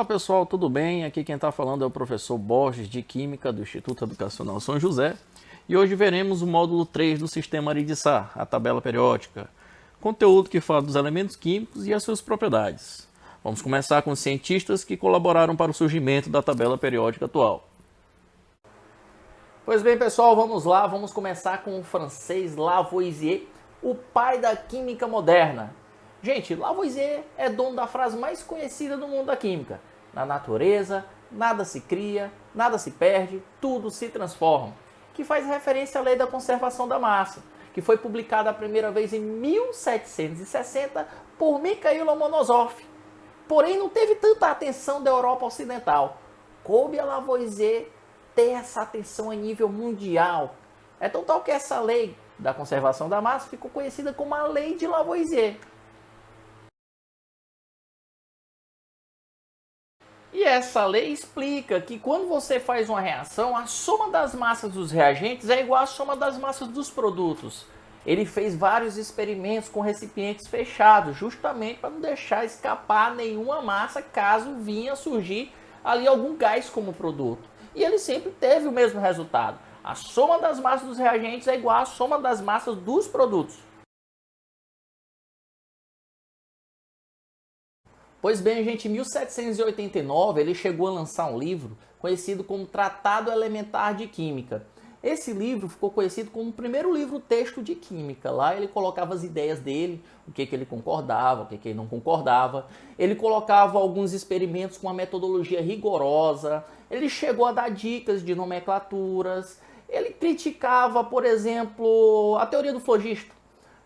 Olá pessoal, tudo bem? Aqui quem está falando é o professor Borges de Química do Instituto Educacional São José e hoje veremos o módulo 3 do sistema Aridissá, a tabela periódica, conteúdo que fala dos elementos químicos e as suas propriedades. Vamos começar com os cientistas que colaboraram para o surgimento da tabela periódica atual. Pois bem pessoal, vamos lá, vamos começar com o francês Lavoisier, o pai da química moderna. Gente, Lavoisier é dono da frase mais conhecida do mundo da química. Na natureza, nada se cria, nada se perde, tudo se transforma. Que faz referência à lei da conservação da massa, que foi publicada a primeira vez em 1760 por Mikhail Lomonosov. Porém, não teve tanta atenção da Europa Ocidental. Coube a Lavoisier ter essa atenção a nível mundial. É tão tal que essa lei da conservação da massa ficou conhecida como a Lei de Lavoisier. E essa lei explica que quando você faz uma reação, a soma das massas dos reagentes é igual à soma das massas dos produtos. Ele fez vários experimentos com recipientes fechados, justamente para não deixar escapar nenhuma massa caso vinha surgir ali algum gás como produto. E ele sempre teve o mesmo resultado. A soma das massas dos reagentes é igual à soma das massas dos produtos. Pois bem, gente, em 1789 ele chegou a lançar um livro conhecido como Tratado Elementar de Química. Esse livro ficou conhecido como o primeiro livro-texto de química. Lá ele colocava as ideias dele, o que ele concordava, o que ele não concordava. Ele colocava alguns experimentos com uma metodologia rigorosa. Ele chegou a dar dicas de nomenclaturas. Ele criticava, por exemplo, a teoria do flogisto,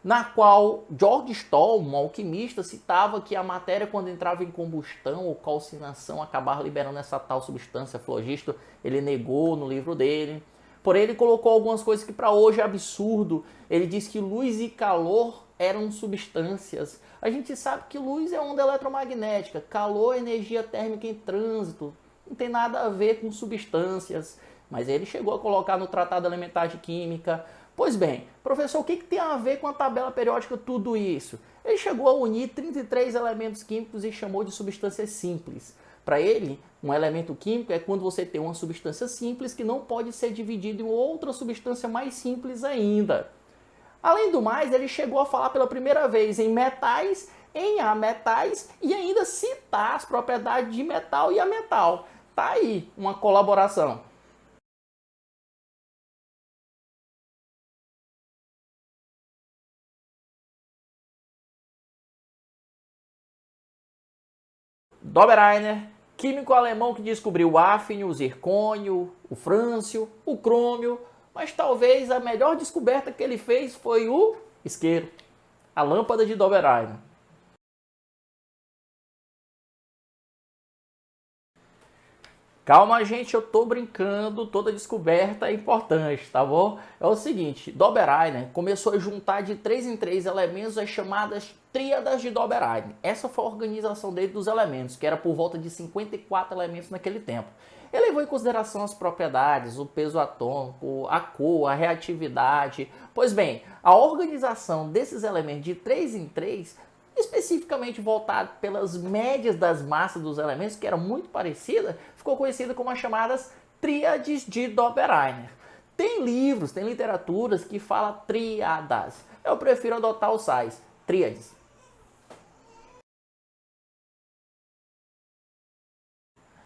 na qual George Stoll, um alquimista, citava que a matéria, quando entrava em combustão ou calcinação, acabava liberando essa tal substância flogisto. Ele negou no livro dele. Porém, ele colocou algumas coisas que para hoje é absurdo. Ele diz que luz e calor eram substâncias. A gente sabe que luz é onda eletromagnética, calor é energia térmica em trânsito. Não tem nada a ver com substâncias. Mas ele chegou a colocar no Tratado Elementar de Química. Pois bem, professor, o que tem a ver com a tabela periódica tudo isso? Ele chegou a unir 33 elementos químicos e chamou de substâncias simples. Para ele, um elemento químico é quando você tem uma substância simples que não pode ser dividida em outra substância mais simples ainda. Além do mais, ele chegou a falar pela primeira vez em metais, em ametais e ainda citar as propriedades de metal e ametal. Tá aí uma colaboração. Dobereiner, químico alemão que descobriu o hafnio, o zircônio, o frâncio, o crômio, mas talvez a melhor descoberta que ele fez foi o isqueiro, a lâmpada de Dobereiner. Calma, gente, eu tô brincando, toda descoberta é importante, tá bom? É o seguinte, Dobereiner começou a juntar de 3 em 3 elementos as chamadas tríadas de Dobereiner. Essa foi a organização dele dos elementos, que era por volta de 54 elementos naquele tempo. Ele levou em consideração as propriedades, o peso atômico, a cor, a reatividade. Pois bem, a organização desses elementos de 3 em 3, especificamente voltado pelas médias das massas dos elementos, que era muito parecida, ficou conhecida como as chamadas tríades de Dobereiner. Tem livros, tem literaturas que falam tríadas. Eu prefiro adotar os sais, tríades.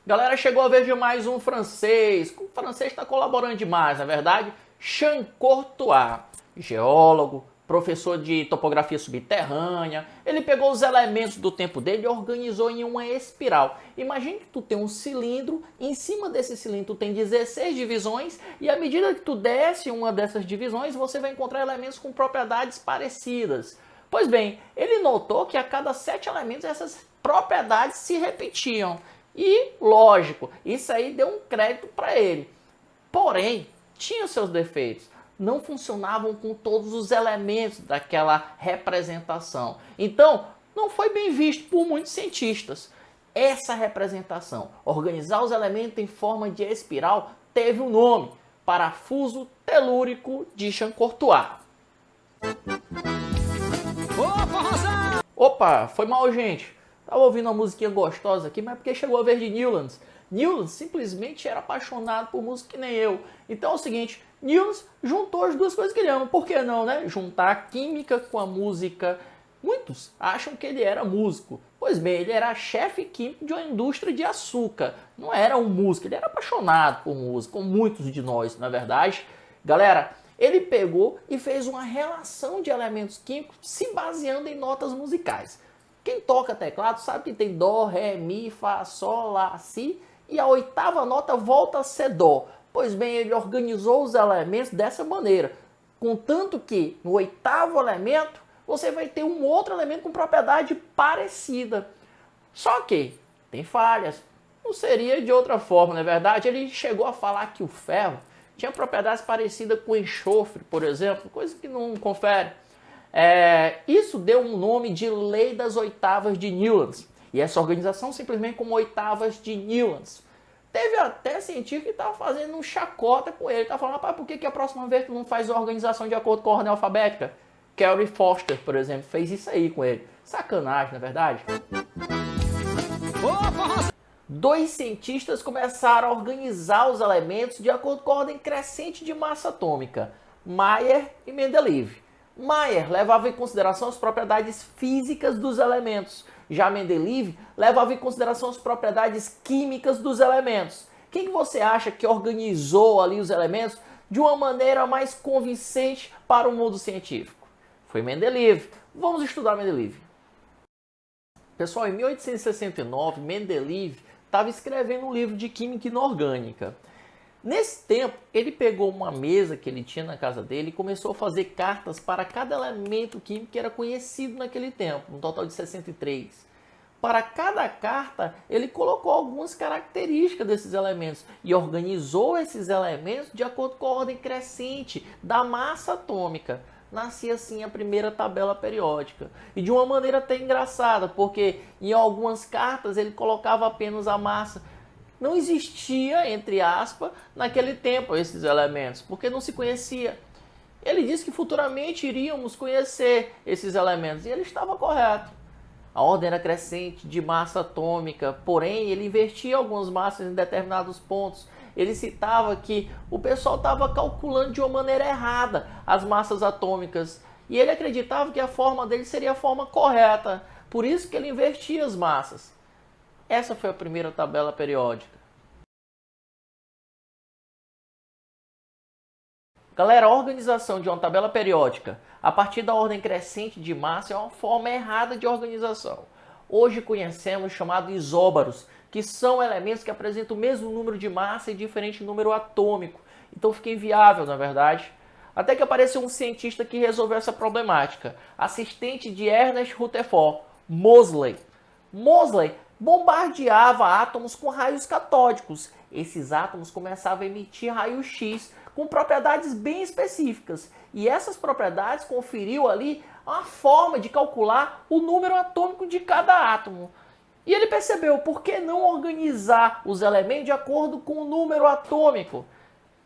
Galera, chegou a vez de mais um francês. O francês está colaborando demais, na verdade. Jean Courtois, geólogo, professor de topografia subterrânea. Ele pegou os elementos do tempo dele e organizou em uma espiral. Imagine que tu tem um cilindro, e em cima desse cilindro tu tem 16 divisões, e à medida que tu desce uma dessas divisões, você vai encontrar elementos com propriedades parecidas. Pois bem, ele notou que a cada 7 elementos essas propriedades se repetiam. E, lógico, isso aí deu um crédito para ele. Porém, tinha seus defeitos. Não funcionavam com todos os elementos daquela representação. Então, não foi bem visto por muitos cientistas. Essa representação, organizar os elementos em forma de espiral, teve um nome: parafuso telúrico de Jean Courtois. Opa, foi mal, gente. Tava ouvindo uma musiquinha gostosa aqui, mas porque chegou a vez de Newlands. Newlands simplesmente era apaixonado por música que nem eu. Então é o seguinte, Newlands juntou as duas coisas que ele ama. Por que não, né? Juntar a química com a música. Muitos acham que ele era músico. Pois bem, ele era chefe químico de uma indústria de açúcar. Não era um músico, ele era apaixonado por música, como muitos de nós, na verdade. Galera, ele pegou e fez uma relação de elementos químicos se baseando em notas musicais. Quem toca teclado sabe que tem dó, ré, mi, fá, sol, lá, si, e a oitava nota volta a ser dó. Pois bem, ele organizou os elementos dessa maneira, contanto que no oitavo elemento você vai ter um outro elemento com propriedade parecida. Só que tem falhas. Não seria de outra forma, não é verdade? Ele chegou a falar que o ferro tinha propriedades parecidas com enxofre, por exemplo, coisa que não confere. Isso deu um nome de Lei das Oitavas de Newlands. E essa organização simplesmente como Oitavas de Newlands. Teve até cientista que estava fazendo um chacota com ele. Estava falando, rapaz, por que a próxima vez tu não faz a organização de acordo com a ordem alfabética? Kerry Foster, por exemplo, fez isso aí com ele. Sacanagem, não é verdade? Dois cientistas começaram a organizar os elementos de acordo com a ordem crescente de massa atômica, Mayer e Mendeleev. Mayer levava em consideração as propriedades físicas dos elementos, já Mendeleev levava em consideração as propriedades químicas dos elementos. Quem que você acha que organizou ali os elementos de uma maneira mais convincente para o mundo científico? Foi Mendeleev. Vamos estudar Mendeleev. Pessoal, em 1869, Mendeleev estava escrevendo um livro de química inorgânica. Nesse tempo, ele pegou uma mesa que ele tinha na casa dele e começou a fazer cartas para cada elemento químico que era conhecido naquele tempo, um total de 63. Para cada carta, ele colocou algumas características desses elementos e organizou esses elementos de acordo com a ordem crescente da massa atômica. Nascia assim a primeira tabela periódica. E de uma maneira até engraçada, porque em algumas cartas ele colocava apenas a massa. Não existia, entre aspas, naquele tempo esses elementos, porque não se conhecia. Ele disse que futuramente iríamos conhecer esses elementos, e ele estava correto. A ordem era crescente de massa atômica, porém ele invertia algumas massas em determinados pontos. Ele citava que o pessoal estava calculando de uma maneira errada as massas atômicas, e ele acreditava que a forma dele seria a forma correta, por isso que ele invertia as massas. Essa foi a primeira tabela periódica. Galera, a organização de uma tabela periódica a partir da ordem crescente de massa é uma forma errada de organização. Hoje conhecemos os chamados isóbaros, que são elementos que apresentam o mesmo número de massa e diferente número atômico. Então fica inviável, na verdade. Até que apareceu um cientista que resolveu essa problemática. Assistente de Ernest Rutherford, Moseley. Moseley bombardeava átomos com raios catódicos. Esses átomos começavam a emitir raio-x com propriedades bem específicas. E essas propriedades conferiu ali a forma de calcular o número atômico de cada átomo. E ele percebeu, por que não organizar os elementos de acordo com o número atômico?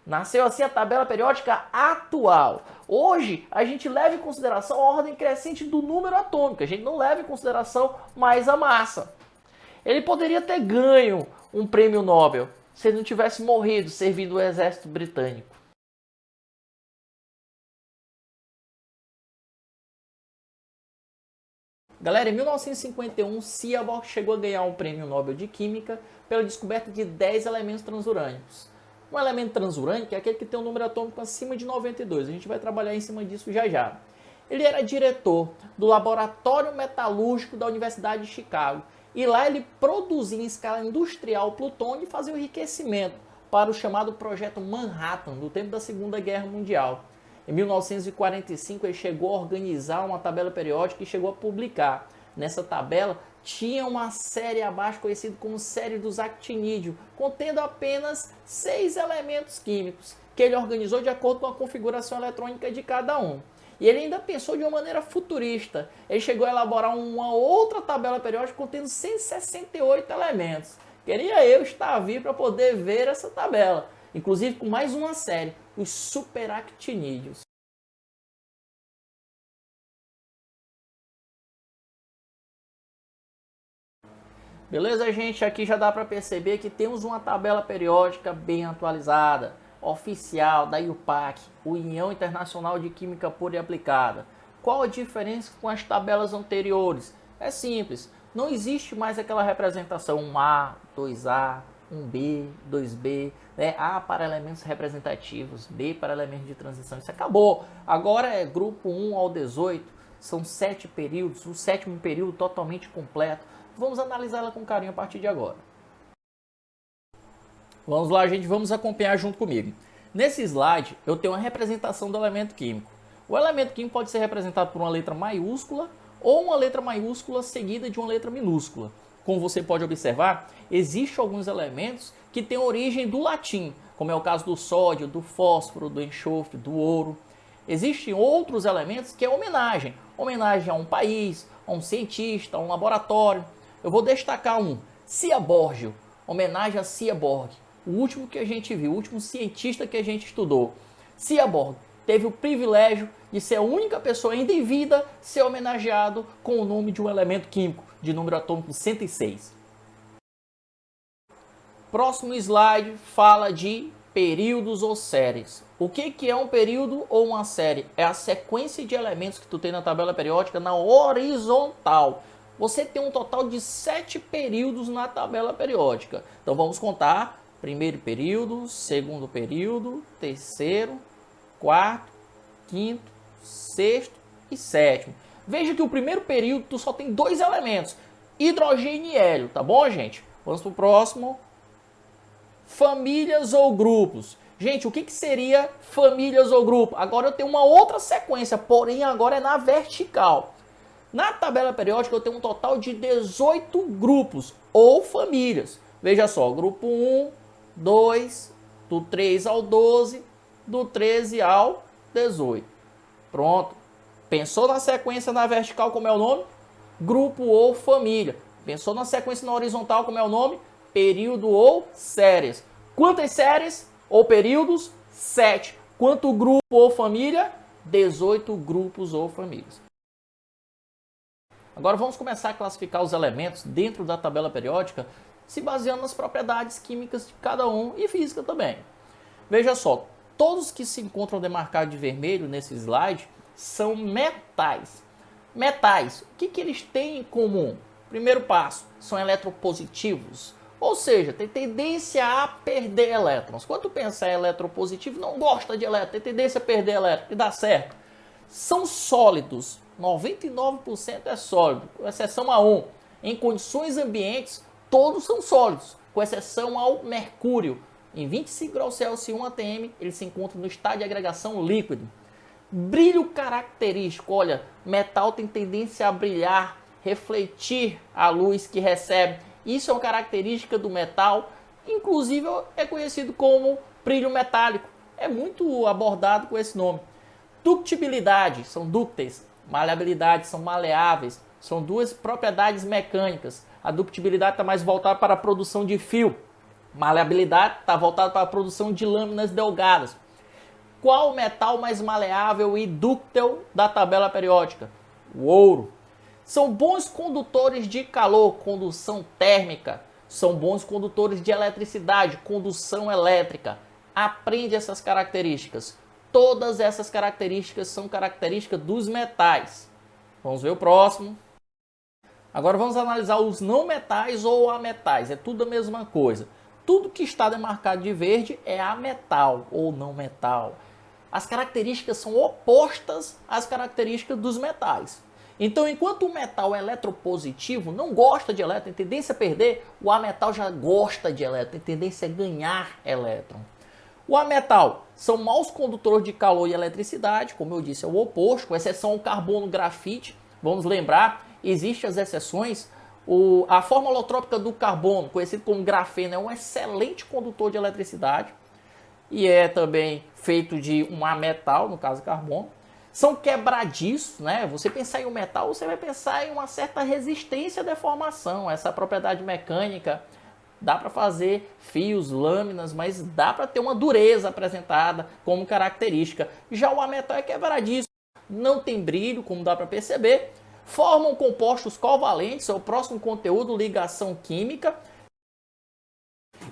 Nasceu assim a tabela periódica atual. Hoje, a gente leva em consideração a ordem crescente do número atômico. A gente não leva em consideração mais a massa. Ele poderia ter ganho um prêmio Nobel se ele não tivesse morrido servindo o exército britânico. Galera, em 1951, Seaborg chegou a ganhar um prêmio Nobel de Química pela descoberta de 10 elementos transurânicos. Um elemento transurânico é aquele que tem um número atômico acima de 92. A gente vai trabalhar em cima disso já já. Ele era diretor do Laboratório Metalúrgico da Universidade de Chicago. E lá ele produzia em escala industrial plutônio e fazia o enriquecimento para o chamado Projeto Manhattan, do tempo da Segunda Guerra Mundial. Em 1945 ele chegou a organizar uma tabela periódica e chegou a publicar. Nessa tabela tinha uma série abaixo conhecida como série dos actinídeos, contendo apenas 6 elementos químicos, que ele organizou de acordo com a configuração eletrônica de cada um. E ele ainda pensou de uma maneira futurista. Ele chegou a elaborar uma outra tabela periódica contendo 168 elementos. Queria eu estar vivo para poder ver essa tabela. Inclusive com mais uma série, os superactinídeos. Beleza, gente? Aqui já dá para perceber que temos uma tabela periódica bem atualizada, oficial da IUPAC, União Internacional de Química Pura e Aplicada. Qual a diferença com as tabelas anteriores? É simples, não existe mais aquela representação 1A, 2A, 1B, 2B, né? A para elementos representativos, B para elementos de transição. Isso acabou. Agora é grupo 1 ao 18, são 7 períodos, o 7º período totalmente completo. Vamos analisá-la com carinho a partir de agora. Vamos lá, gente, vamos acompanhar junto comigo. Nesse slide, eu tenho uma representação do elemento químico. O elemento químico pode ser representado por uma letra maiúscula ou uma letra maiúscula seguida de uma letra minúscula. Como você pode observar, existem alguns elementos que têm origem do latim, como é o caso do sódio, do fósforo, do enxofre, do ouro. Existem outros elementos que é homenagem a um país, a um cientista, a um laboratório. Eu vou destacar um, Seaborg, homenagem a Seaborg, o último que a gente viu, o último cientista que a gente estudou. Seaborg teve o privilégio de ser a única pessoa ainda em vida ser homenageado com o nome de um elemento químico, de número atômico 106. Próximo slide fala de períodos ou séries. O que é um período ou uma série? É a sequência de elementos que tu tem na tabela periódica na horizontal. Você tem um total de 7 períodos na tabela periódica. Então vamos contar: primeiro período, segundo período, terceiro, quarto, quinto, sexto e sétimo. Veja que o primeiro período tu só tem 2 elementos, hidrogênio e hélio, tá bom, gente? Vamos para o próximo. Famílias ou grupos. Gente, o que seria famílias ou grupo? Agora eu tenho uma outra sequência, porém agora é na vertical. Na tabela periódica eu tenho um total de 18 grupos ou famílias. Veja só, grupo 1, 2, do 3 ao 12, do 13 ao 18. Pronto. Pensou na sequência na vertical, como é o nome? Grupo ou família. Pensou na sequência na horizontal, como é o nome? Período ou séries. Quantas séries ou períodos? 7. Quanto grupo ou família? 18 grupos ou famílias. Agora vamos começar a classificar os elementos dentro da tabela periódica, se baseando nas propriedades químicas de cada um e física também. Veja só, todos que se encontram demarcados de vermelho nesse slide são metais. Metais, o que eles têm em comum? Primeiro passo, são eletropositivos, ou seja, tem tendência a perder elétrons. Quando tu pensa em eletropositivo, não gosta de elétrons, tem tendência a perder elétrons, e dá certo. São sólidos, 99% é sólido, com exceção a um. Em condições ambientes, todos são sólidos, com exceção ao mercúrio. Em 25 graus Celsius e 1 atm, ele se encontra no estado de agregação líquido. Brilho característico, olha, metal tem tendência a brilhar, refletir a luz que recebe. Isso é uma característica do metal, inclusive é conhecido como brilho metálico. É muito abordado com esse nome. Ductibilidade, são dúcteis. Maleabilidade, são maleáveis. São duas propriedades mecânicas. A ductibilidade está mais voltada para a produção de fio. Maleabilidade está voltada para a produção de lâminas delgadas. Qual o metal mais maleável e dúctil da tabela periódica? O ouro. São bons condutores de calor, condução térmica. São bons condutores de eletricidade, condução elétrica. Aprende essas características. Todas essas características são características dos metais. Vamos ver o próximo. Agora vamos analisar os não metais ou ametais. É tudo a mesma coisa. Tudo que está demarcado de verde é ametal ou não metal. As características são opostas às características dos metais. Então, enquanto o metal é eletropositivo, não gosta de elétron, tem tendência a perder, o ametal já gosta de elétron, tem tendência a ganhar elétron. O ametal são maus condutores de calor e eletricidade, como eu disse, é o oposto, com exceção ao carbono grafite. Vamos lembrar, existem as exceções. A forma alotrópica do carbono, conhecido como grafeno, é um excelente condutor de eletricidade e é também feito de um ametal, no caso carbono. São quebradiços, né? Você pensar em um metal, você vai pensar em uma certa resistência à deformação, essa propriedade mecânica. Dá para fazer fios, lâminas, mas dá para ter uma dureza apresentada como característica. Já o ametal é quebradiço, não tem brilho, como dá para perceber. formam compostos covalentes, é o próximo conteúdo, ligação química.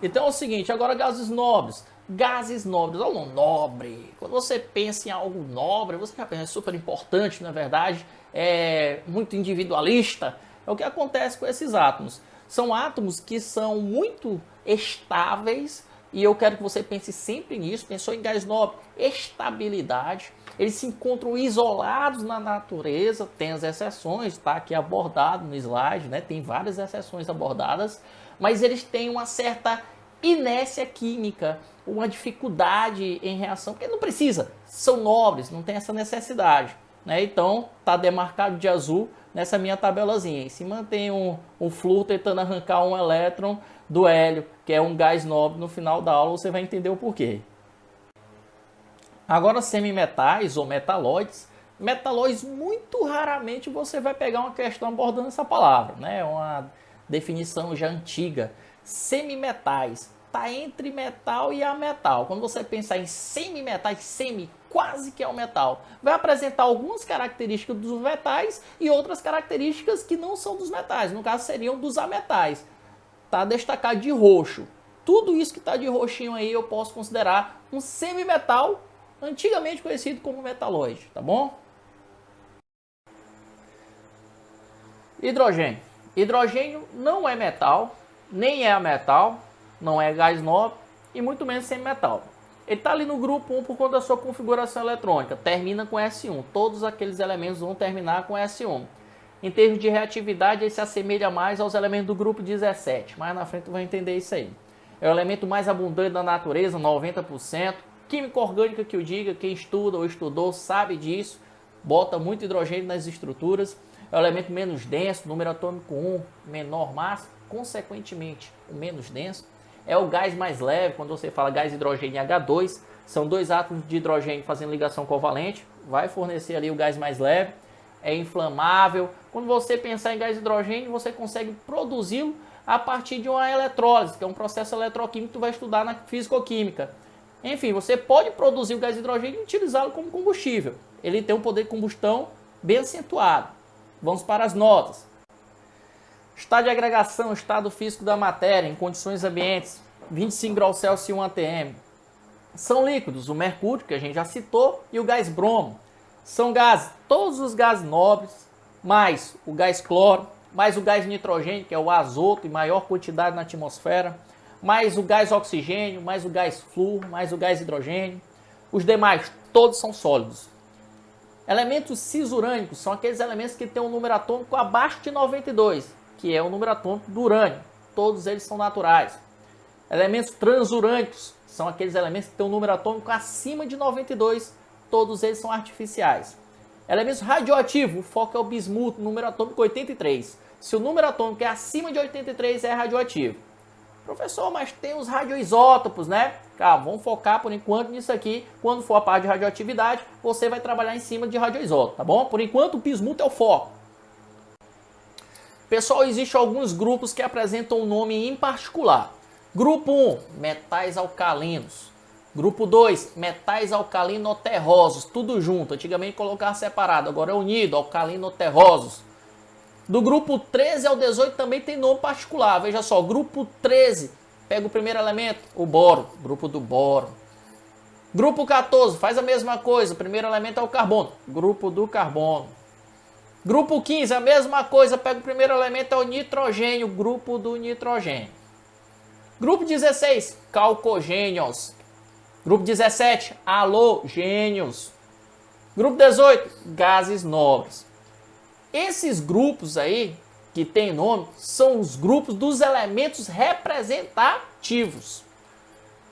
Então é o seguinte, agora gases nobres. Gases nobres, algo nobre. Quando você pensa em algo nobre, você já pensa, é super importante, na verdade, é muito individualista. É o que acontece com esses átomos. São átomos que são muito estáveis, e eu quero que você pense sempre nisso. Pensou em gás nobre, estabilidade. Eles se encontram isolados na natureza, tem as exceções, está aqui abordado no slide, né? Tem várias exceções abordadas, mas eles têm uma certa inércia química, uma dificuldade em reação, porque não precisa, são nobres, não tem essa necessidade, né? Então, está demarcado de azul nessa minha tabelazinha. Em cima tem um flúor tentando arrancar um elétron do hélio, que é um gás nobre. No final da aula você vai entender o porquê. Agora, semimetais ou metalóides. Metalóides, muito raramente você vai pegar uma questão abordando essa palavra, né? É uma definição já antiga. Semimetais, está entre metal e ametal. Quando você pensar em semimetais, semi quase que é o metal, vai apresentar algumas características dos metais e outras características que não são dos metais, no caso seriam dos ametais. Está destacado de roxo. Tudo isso que está de roxinho aí eu posso considerar um semimetal, antigamente conhecido como metalóide, tá bom? Hidrogênio. Hidrogênio não é metal, nem é ametal, não é gás nobre e muito menos semimetal. Ele está ali no grupo 1 por conta da sua configuração eletrônica, termina com S1. Todos aqueles elementos vão terminar com S1. Em termos de reatividade, ele se assemelha mais aos elementos do grupo 17. Mais na frente tu vai entender isso aí. É o elemento mais abundante da natureza, 90%. Química orgânica que eu diga, quem estuda ou estudou sabe disso. Bota muito hidrogênio nas estruturas. É o elemento menos denso, número atômico 1, menor massa, consequentemente o menos denso. É o gás mais leve, quando você fala gás hidrogênio H2, são dois átomos de hidrogênio fazendo ligação covalente, vai fornecer ali o gás mais leve. É inflamável. Quando você pensar em gás hidrogênio, você consegue produzi-lo a partir de uma eletrólise, que é um processo eletroquímico que tu vai estudar na fisicoquímica. Enfim, você pode produzir o gás hidrogênio e utilizá-lo como combustível. Ele tem um poder de combustão bem acentuado. Vamos para as notas. Estado de agregação, estado físico da matéria em condições ambientes, 25 graus Celsius e 1 atm. São líquidos, o mercúrio, que a gente já citou, e o gás bromo. São gases, todos os gases nobres, mais o gás cloro, mais o gás nitrogênio, que é o azoto em maior quantidade na atmosfera, mais o gás oxigênio, mais o gás flúor, mais o gás hidrogênio. Os demais, todos são sólidos. Elementos cisurânicos são aqueles elementos que têm um número atômico abaixo de 92, que é o número atômico do urânio. Todos eles são naturais. Elementos transurânicos são aqueles elementos que têm um número atômico acima de 92, todos eles são artificiais. Elementos radioativos, o foco é o bismuto, número atômico 83. Se o número atômico é acima de 83, é radioativo. Professor, mas tem os radioisótopos, né? Calma, vamos focar por enquanto nisso aqui. Quando for a parte de radioatividade, você vai trabalhar em cima de radioisótopo, tá bom? Por enquanto, o bismuto é o foco. Pessoal, existem alguns grupos que apresentam um nome em particular. Grupo 1, metais alcalinos. Grupo 2, metais alcalino-terrosos, tudo junto. Antigamente colocava separado, agora é unido, alcalino-terrosos. Do grupo 13 ao 18 também tem nome particular. Veja só, grupo 13, pega o primeiro elemento, o boro, grupo do boro. Grupo 14, faz a mesma coisa, o primeiro elemento é o carbono, grupo do carbono. Grupo 15, a mesma coisa, pega o primeiro elemento, é o nitrogênio, grupo do nitrogênio. Grupo 16, calcogênios. Grupo 17, halogênios. Grupo 18, gases nobres. Esses grupos aí, que tem nome, são os grupos dos elementos representativos.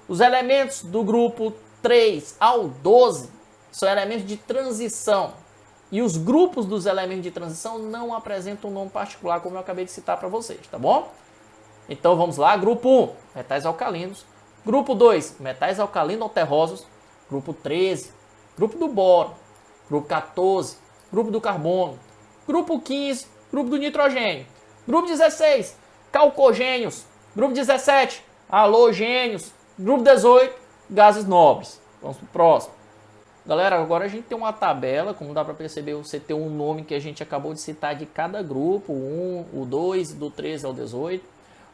Os elementos do grupo 3 ao 12 são elementos de transição. E os grupos dos elementos de transição não apresentam um nome particular, como eu acabei de citar para vocês, tá bom? Então vamos lá, grupo 1, metais alcalinos. Grupo 2, metais alcalino-terrosos. Grupo 13, grupo do boro. Grupo 14, grupo do carbono. Grupo 15, grupo do nitrogênio. Grupo 16, calcogênios. Grupo 17, halogênios. Grupo 18, gases nobres. Vamos para o próximo. Galera, agora a gente tem uma tabela, como dá para perceber, você tem um nome que a gente acabou de citar de cada grupo, o 1, o 2, do 13 ao 18,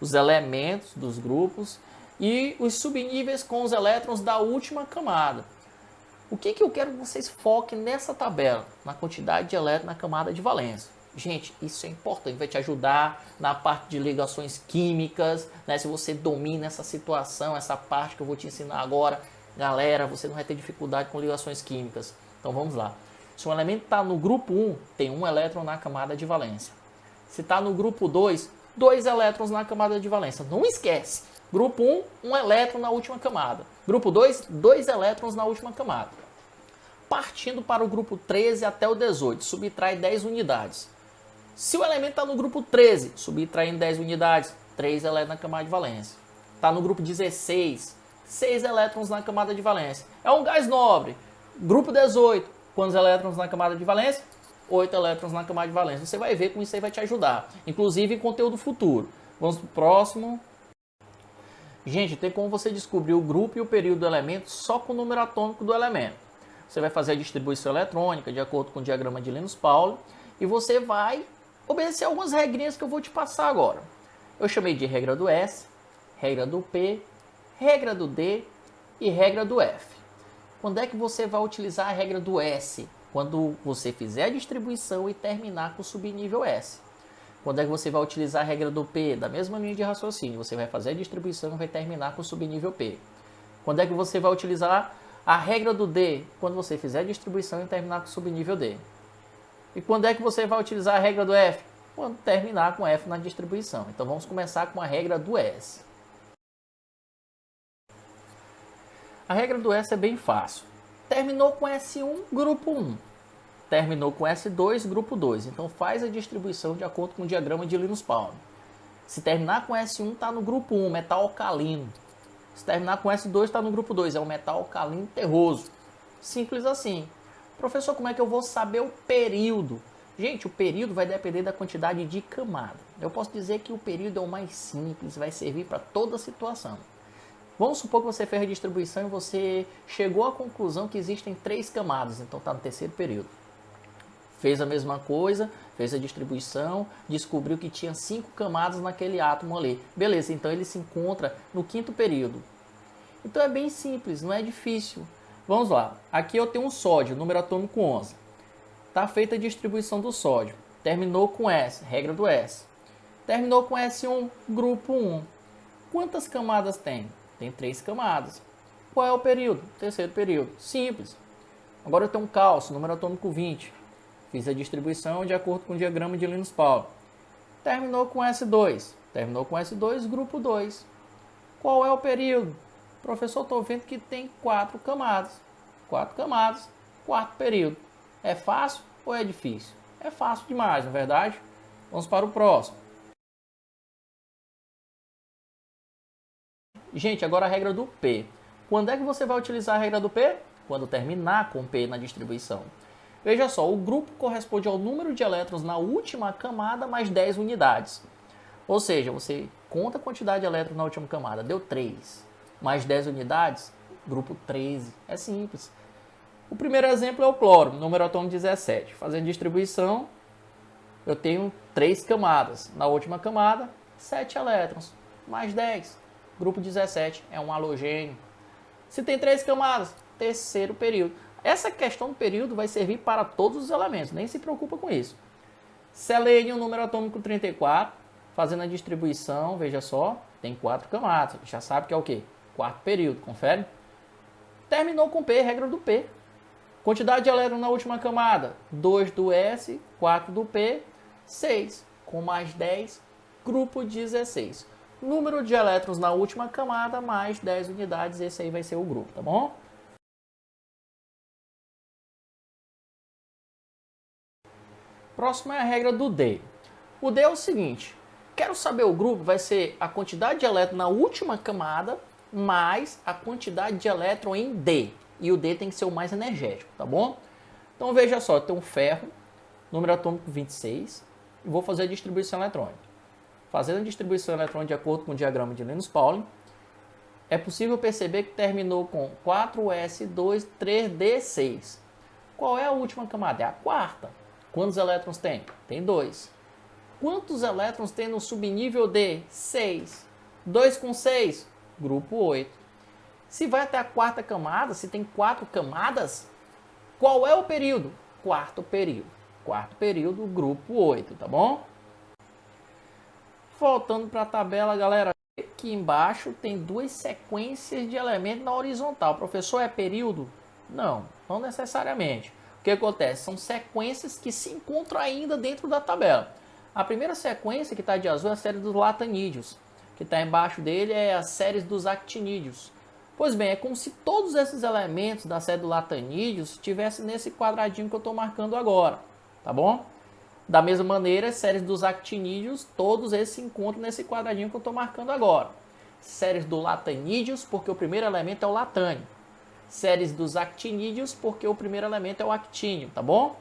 os elementos dos grupos e os subníveis com os elétrons da última camada. O que eu quero que vocês foquem nessa tabela? Na quantidade de elétrons na camada de valência. Gente, isso é importante, vai te ajudar na parte de ligações químicas, né? Se você domina essa situação, essa parte que eu vou te ensinar agora, galera, você não vai ter dificuldade com ligações químicas. Então vamos lá. Se um elemento está no grupo 1, tem um elétron na camada de valência. Se está no grupo 2, 2 elétrons na camada de valência. Não esquece. Grupo 1, um elétron na última camada. Grupo 2, 2 elétrons na última camada. Partindo para o grupo 13 até o 18, subtrai 10 unidades. Se o elemento está no grupo 13, subtraindo 10 unidades, 3 elétrons na camada de valência. Está no grupo 16, 6 elétrons na camada de valência. É um gás nobre. Grupo 18, quantos elétrons na camada de valência? 8 elétrons na camada de valência. Você vai ver como isso aí vai te ajudar. Inclusive em conteúdo futuro. Vamos para o próximo. Gente, tem como você descobrir o grupo e o período do elemento só com o número atômico do elemento. Você vai fazer a distribuição eletrônica de acordo com o diagrama de Linus-Pauling e você vai obedecer algumas regrinhas que eu vou te passar agora. Eu chamei de regra do S, regra do P, regra do D e regra do F. Quando é que você vai utilizar a regra do S? Quando você fizer a distribuição e terminar com o subnível S. Quando é que você vai utilizar a regra do P? Da mesma linha de raciocínio, você vai fazer a distribuição e vai terminar com o subnível P. Quando é que você vai utilizar a regra do D? Quando você fizer a distribuição e terminar com o subnível D. E quando é que você vai utilizar a regra do F? Quando terminar com F na distribuição. Então vamos começar com a regra do S. A regra do S é bem fácil. Terminou com S1, grupo 1. Terminou com S2, grupo 2. Então faz a distribuição de acordo com o diagrama de Linus-Pauling. Se terminar com S1, está no grupo 1, metal alcalino. Se terminar com S2, está no grupo 2, é um metal alcalino terroso. Simples assim. Professor, como é que eu vou saber o período? Gente, o período vai depender da quantidade de camada. Eu posso dizer que o período é o mais simples, vai servir para toda situação. Vamos supor que você fez a distribuição e você chegou à conclusão que existem 3 camadas, então está no terceiro período. Fez a mesma coisa, fez a distribuição, descobriu que tinha 5 camadas naquele átomo ali. Beleza, então ele se encontra no 5º período. Então é bem simples, não é difícil. Vamos lá, aqui eu tenho um sódio, número atômico 11. Está feita a distribuição do sódio. Terminou com S, regra do S. Terminou com S1, grupo 1. Quantas camadas tem? Tem 3 camadas. Qual é o período? Terceiro período. Simples. Agora eu tenho um cálcio, número atômico 20. Fiz a distribuição de acordo com o diagrama de Linus-Pauling. Terminou com S2. Terminou com S2, grupo 2. Qual é o período? Professor, estou vendo que tem 4 camadas. 4 camadas, 4º período. É fácil ou é difícil? É fácil demais, não é verdade? Vamos para o próximo. Gente, agora a regra do P. Quando é que você vai utilizar a regra do P? Quando terminar com P na distribuição. Veja só, o grupo corresponde ao número de elétrons na última camada mais 10 unidades. Ou seja, você conta a quantidade de elétrons na última camada, deu 3. Mais 10 unidades, grupo 13. É simples. O primeiro exemplo é o cloro, número atômico 17. Fazendo distribuição, eu tenho 3 camadas. Na última camada, 7 elétrons. Mais 10. Grupo 17 é um halogênio. Se tem 3 camadas, terceiro período. Essa questão do período vai servir para todos os elementos, nem se preocupa com isso. Selênio, número atômico 34, fazendo a distribuição, veja só, tem 4 camadas. Já sabe que é o quê? 4º período, confere? Terminou com P, regra do P. Quantidade de elétrons na última camada, 2 do S, 4 do P, 6. Com mais 10, grupo 16. Número de elétrons na última camada, mais 10 unidades, esse aí vai ser o grupo, tá bom? Próximo é a regra do D. O D é o seguinte, quero saber o grupo, vai ser a quantidade de elétrons na última camada, mais a quantidade de elétron em D. E o D tem que ser o mais energético, tá bom? Então veja só, eu tenho um ferro, número atômico 26, e vou fazer a distribuição eletrônica. Fazendo a distribuição eletrônica de acordo com o diagrama de Linus-Pauling, é possível perceber que terminou com 4s2, 3d6. Qual é a última camada? É a quarta. Quantos elétrons tem? Tem 2. Quantos elétrons tem no subnível D? 6. 2 com 6? Grupo 8. Se vai até a quarta camada, se tem 4 camadas, qual é o período? Quarto período. Quarto período, grupo 8, tá bom? Voltando para a tabela, galera, aqui embaixo tem 2 sequências de elementos na horizontal. Professor, é período? Não, não necessariamente. O que acontece? São sequências que se encontram ainda dentro da tabela. A primeira sequência que está de azul é a série dos latanídeos. Que está embaixo dele é a série dos actinídeos. Pois bem, é como se todos esses elementos da série dos latanídeos estivessem nesse quadradinho que eu estou marcando agora. Tá bom? Da mesma maneira, séries dos actinídeos, todos esses se encontram nesse quadradinho que eu estou marcando agora. Séries dos latanídeos, porque o primeiro elemento é o latânio. Séries dos actinídeos, porque o primeiro elemento é o actínio, tá bom?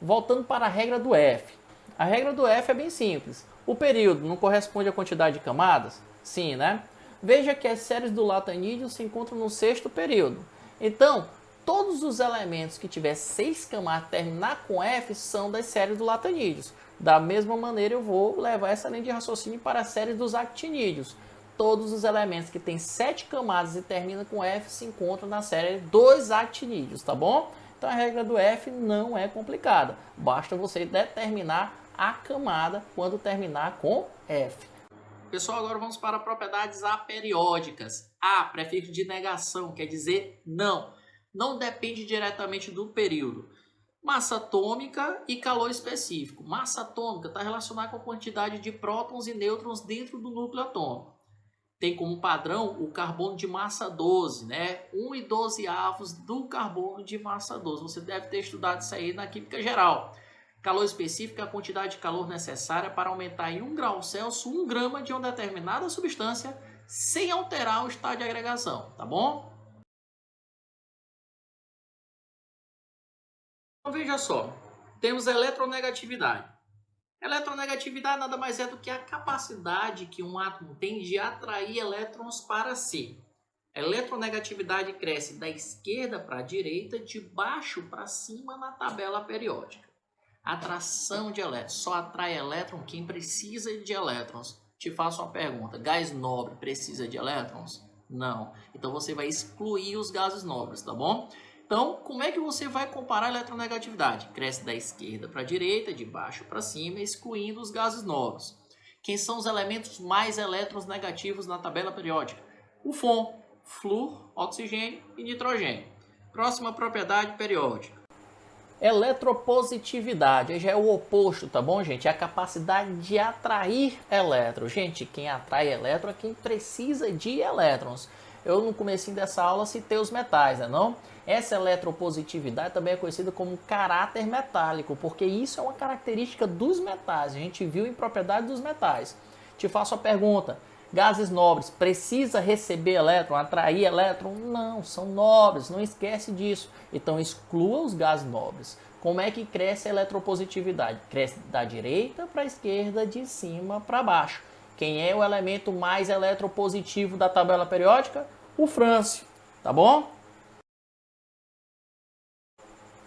Voltando para a regra do F. A regra do F é bem simples. O período não corresponde à quantidade de camadas? Sim, né? Veja que as séries do latanídeo se encontram no sexto período. Então, todos os elementos que tiver 6 camadas terminar com F são das séries do latanídeos. Da mesma maneira, eu vou levar essa linha de raciocínio para as séries dos actinídeos. Todos os elementos que têm 7 camadas e terminam com F se encontram na série dos actinídeos, tá bom? Então a regra do F não é complicada. Basta você determinar a camada quando terminar com F. Pessoal, agora vamos para propriedades aperiódicas. A, prefixo de negação, quer dizer não. Não depende diretamente do período. Massa atômica e calor específico. Massa atômica está relacionada com a quantidade de prótons e nêutrons dentro do núcleo atômico. Tem como padrão o carbono de massa 12, né? 1,12 do carbono de massa 12. Você deve ter estudado isso aí na química geral. Calor específico é a quantidade de calor necessária para aumentar em 1 grau Celsius 1 grama de uma determinada substância sem alterar o estado de agregação, tá bom? Então veja só, temos eletronegatividade. Eletronegatividade nada mais é do que a capacidade que um átomo tem de atrair elétrons para si. A eletronegatividade cresce da esquerda para a direita, de baixo para cima na tabela periódica. Atração de elétrons. Só atrai elétron quem precisa de elétrons. Te faço uma pergunta. Gás nobre precisa de elétrons? Não. Então você vai excluir os gases nobres, tá bom? Então, como é que você vai comparar a eletronegatividade? Cresce da esquerda para a direita, de baixo para cima, excluindo os gases nobres. Quem são os elementos mais elétrons negativos na tabela periódica? O FON, flúor, oxigênio e nitrogênio. Próxima propriedade periódica. Eletropositividade, aí já é o oposto, tá bom, gente? É a capacidade de atrair elétrons. Gente, quem atrai elétron é quem precisa de elétrons. Eu no comecinho dessa aula citei os metais, né, não? Essa eletropositividade também é conhecida como caráter metálico, porque isso é uma característica dos metais. A gente viu em propriedade dos metais. Te faço a pergunta. Gases nobres, precisa receber elétron, atrair elétron? Não, são nobres, não esquece disso. Então exclua os gases nobres. Como é que cresce a eletropositividade? Cresce da direita para a esquerda, de cima para baixo. Quem é o elemento mais eletropositivo da tabela periódica? O frâncio, tá bom?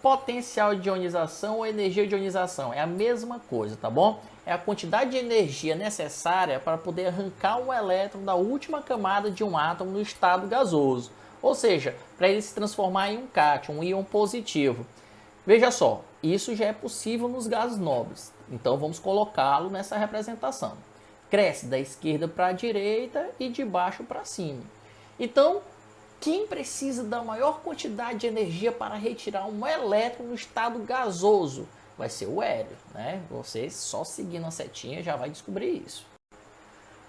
Potencial de ionização ou energia de ionização é a mesma coisa, tá bom? É a quantidade de energia necessária para poder arrancar um elétron da última camada de um átomo no estado gasoso. Ou seja, para ele se transformar em um cátion, um íon positivo. Veja só, isso já é possível nos gases nobres. Então vamos colocá-lo nessa representação. Cresce da esquerda para a direita e de baixo para cima. Então, quem precisa da maior quantidade de energia para retirar um elétron no estado gasoso? Vai ser o hélio, né? Você só seguindo a setinha já vai descobrir isso.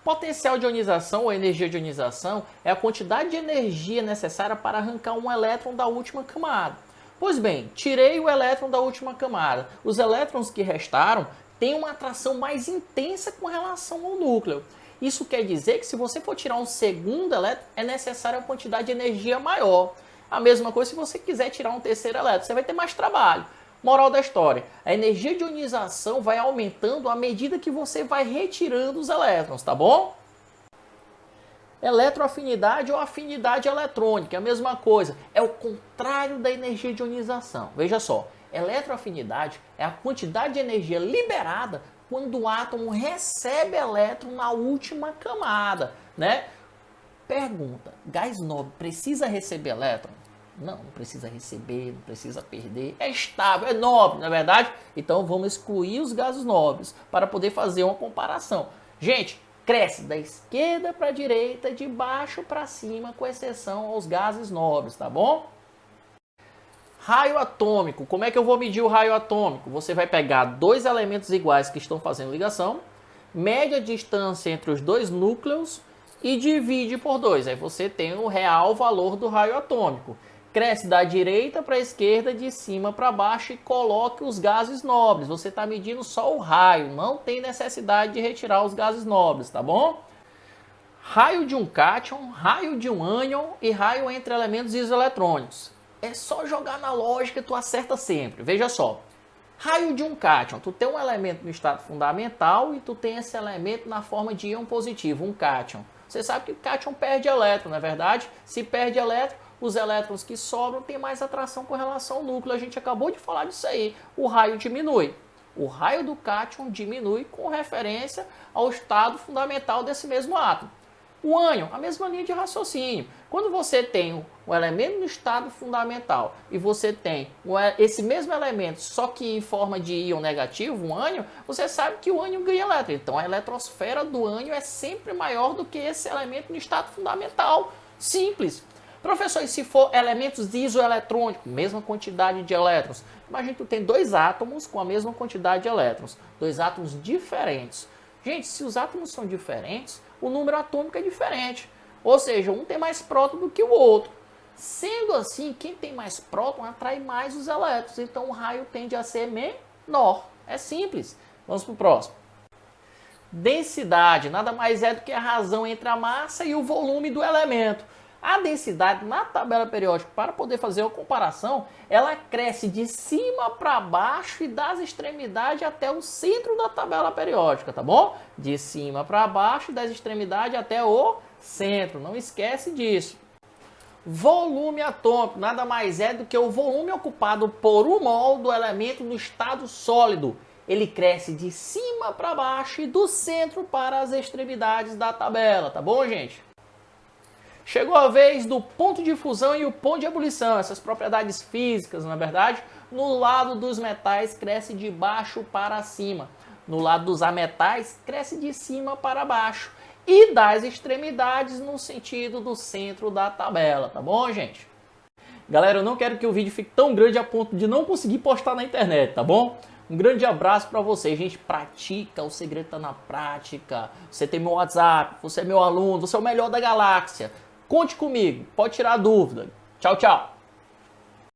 Potencial de ionização ou energia de ionização é a quantidade de energia necessária para arrancar um elétron da última camada. Pois bem, tirei o elétron da última camada. Os elétrons que restaram têm uma atração mais intensa com relação ao núcleo. Isso quer dizer que se você for tirar um segundo elétron, é necessária uma quantidade de energia maior. A mesma coisa se você quiser tirar um terceiro elétron, você vai ter mais trabalho. Moral da história, a energia de ionização vai aumentando à medida que você vai retirando os elétrons, tá bom? Eletroafinidade ou afinidade eletrônica, é a mesma coisa. É o contrário da energia de ionização. Veja só, eletroafinidade é a quantidade de energia liberada quando o átomo recebe elétron na última camada, né? Pergunta, gás nobre precisa receber elétron? Não, não precisa receber, não precisa perder. É estável, é nobre, não é verdade? Então vamos excluir os gases nobres para poder fazer uma comparação. Gente, cresce da esquerda para a direita, de baixo para cima, com exceção aos gases nobres, tá bom? Raio atômico. Como é que eu vou medir o raio atômico? Você vai pegar dois elementos iguais que estão fazendo ligação, mede a distância entre os dois núcleos e divide por 2. Aí você tem o real valor do raio atômico. Cresce da direita para a esquerda, de cima para baixo e coloque os gases nobres. Você está medindo só o raio, não tem necessidade de retirar os gases nobres, tá bom? Raio de um cátion, raio de um ânion e raio entre elementos isoeletrônicos. É só jogar na lógica e tu acerta sempre. Veja só. Raio de um cátion. Tu tem um elemento no estado fundamental e tu tem esse elemento na forma de íon positivo, um cátion. Você sabe que o cátion perde elétron, não é verdade? Se perde elétron, os elétrons que sobram têm mais atração com relação ao núcleo. A gente acabou de falar disso aí. O raio diminui. O raio do cátion diminui com referência ao estado fundamental desse mesmo átomo. O ânion, a mesma linha de raciocínio. Quando você tem um elemento no estado fundamental e você tem esse mesmo elemento, só que em forma de íon negativo, um ânion, você sabe que o ânion ganha elétron. Então a eletrosfera do ânion é sempre maior do que esse elemento no estado fundamental. Simples. Professor, e se for elementos isoeletrônicos, mesma quantidade de elétrons? Imagina que tu tem dois átomos com a mesma quantidade de elétrons, dois átomos diferentes. Gente, se os átomos são diferentes, o número atômico é diferente. Ou seja, um tem mais próton do que o outro. Sendo assim, quem tem mais próton atrai mais os elétrons. Então o raio tende a ser menor. É simples. Vamos para o próximo. Densidade nada mais é do que a razão entre a massa e o volume do elemento. A densidade na tabela periódica, para poder fazer uma comparação, ela cresce de cima para baixo e das extremidades até o centro da tabela periódica, tá bom? De cima para baixo e das extremidades até o centro, não esquece disso. Volume atômico nada mais é do que o volume ocupado por 1 mol do elemento no estado sólido. Ele cresce de cima para baixo e do centro para as extremidades da tabela, tá bom, gente? Chegou a vez do ponto de fusão e o ponto de ebulição, essas propriedades físicas, na verdade. No lado dos metais cresce de baixo para cima, no lado dos ametais cresce de cima para baixo e das extremidades no sentido do centro da tabela, tá bom, gente? Galera, eu não quero que o vídeo fique tão grande a ponto de não conseguir postar na internet, tá bom? Um grande abraço para vocês, gente. Pratica, o segredo tá na prática. Você tem meu WhatsApp, você é meu aluno, você é o melhor da galáxia. Conte comigo, pode tirar dúvida. Tchau, tchau.